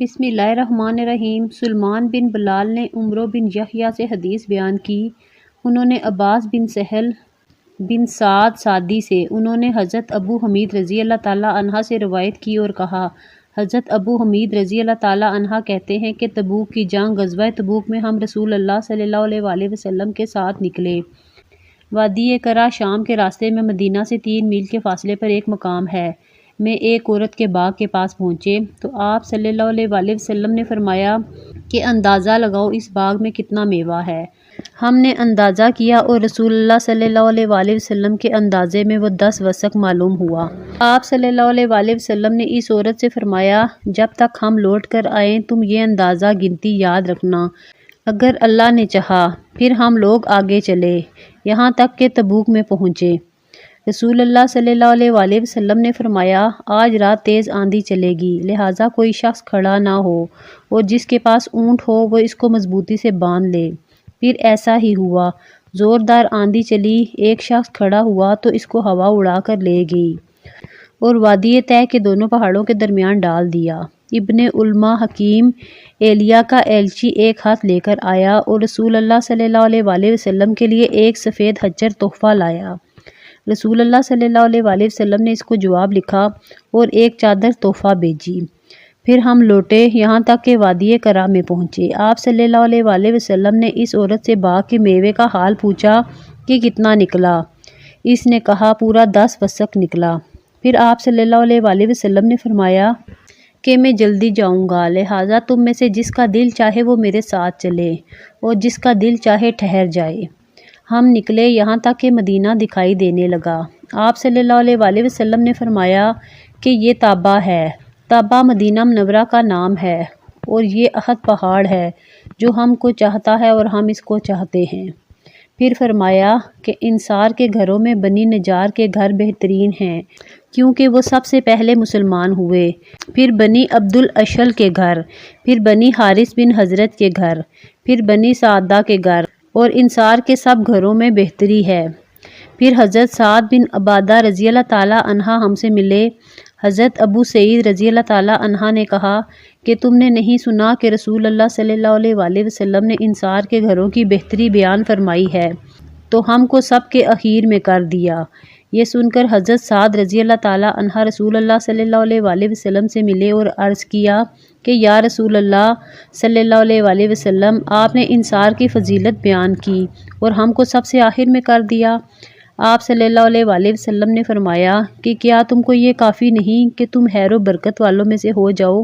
بسم اللہ الرحمن الرحیم۔ سلمان بن بلال نے عمرو بن یحییٰ سے حدیث بیان کی۔ انہوں نے عباس بن سہل بن سعد ساعدی سے، انہوں نے حضرت ابو حمید رضی اللہ تعالیٰ عنہ سے روایت کی اور کہا، حضرت ابو حمید رضی اللہ تعالیٰ عنہ کہتے ہیں کہ تبوک کی جنگ، غزوہ تبوک میں ہم رسول اللہ صلی اللہ علیہ وآلہ وسلم کے ساتھ نکلے۔ وادی کرہ شام کے راستے میں مدینہ سے 3 میل کے فاصلے پر ایک مقام ہے، میں ایک عورت کے باغ کے پاس پہنچے تو آپ صلی اللہ علیہ وآلہ وسلم نے فرمایا کہ اندازہ لگاؤ اس باغ میں کتنا میوہ ہے۔ ہم نے اندازہ کیا اور رسول اللہ صلی اللہ علیہ وآلہ وسلم کے اندازے میں وہ 10 وسق معلوم ہوا۔ آپ صلی اللہ علیہ وآلہ وسلم نے اس عورت سے فرمایا، جب تک ہم لوٹ کر آئیں تم یہ اندازہ گنتی یاد رکھنا، اگر اللہ نے چاہا پھر ہم لوگ آگے چلے، یہاں تک کہ تبوک میں پہنچے۔ رسول اللہ صلی اللہ علیہ وآلہ وسلم نے فرمایا، آج رات تیز آندھی چلے گی، لہٰذا کوئی شخص کھڑا نہ ہو اور جس کے پاس اونٹ ہو وہ اس کو مضبوطی سے باندھ لے۔ پھر ایسا ہی ہوا، زوردار آندھی چلی، ایک شخص کھڑا ہوا تو اس کو ہوا اڑا کر لے گئی اور وادی طے کے دونوں پہاڑوں کے درمیان ڈال دیا۔ ابن علمہ حکیم ایلیہ کا ایلچی ایک ہاتھ لے کر آیا اور رسول اللہ صلی اللہ علیہ وآلہ وسلم کے لیے ایک سفید حجر تحفہ لایا۔ رسول اللہ صلی اللہ علیہ وآلہ وسلم نے اس کو جواب لکھا اور ایک چادر تحفہ بھیجی۔ پھر ہم لوٹے یہاں تک کہ وادی کرہ میں پہنچے۔ آپ صلی اللہ علیہ وآلہ وسلم نے اس عورت سے باغ کے میوے کا حال پوچھا کہ کتنا نکلا؟ اس نے کہا پورا 10 وسق نکلا۔ پھر آپ صلی اللہ علیہ وآلہ وسلم نے فرمایا کہ میں جلدی جاؤں گا، لہٰذا تم میں سے جس کا دل چاہے وہ میرے ساتھ چلے اور جس کا دل چاہے ٹھہر جائے۔ ہم نکلے یہاں تک کہ مدینہ دکھائی دینے لگا۔ آپ صلی اللہ علیہ وآلہ وسلم نے فرمایا کہ یہ طابہ ہے۔ طابہ مدینہ منورہ کا نام ہے اور یہ احد پہاڑ ہے جو ہم کو چاہتا ہے اور ہم اس کو چاہتے ہیں۔ پھر فرمایا کہ انصار کے گھروں میں بنی نجار کے گھر بہترین ہیں کیونکہ وہ سب سے پہلے مسلمان ہوئے، پھر بنی عبد الاشل کے گھر، پھر بنی حارث بن حضرت کے گھر، پھر بنی سعدہ کے گھر، اور انصار کے سب گھروں میں بہتری ہے۔ پھر حضرت سعد بن عبادہ رضی اللہ تعالیٰ عنہ ہم سے ملے۔ حضرت ابو سعید رضی اللہ تعالیٰ عنہ نے کہا کہ تم نے نہیں سنا کہ رسول اللہ صلی اللہ علیہ وآلہ وسلم نے انصار کے گھروں کی بہتری بیان فرمائی ہے تو ہم کو سب کے اخیر میں کر دیا۔ یہ سن کر حضرت سعد رضی اللہ تعالیٰ عنہ رسول اللہ صلی اللہ علیہ وآلہ وسلم سے ملے اور عرض کیا کہ یا رسول اللہ صلی اللہ علیہ وآلہ وسلم، آپ نے انصار کی فضیلت بیان کی اور ہم کو سب سے آخر میں کر دیا۔ آپ صلی اللہ علیہ وآلہ وسلم نے فرمایا کہ کیا تم کو یہ کافی نہیں کہ تم خیر و برکت والوں میں سے ہو جاؤ؟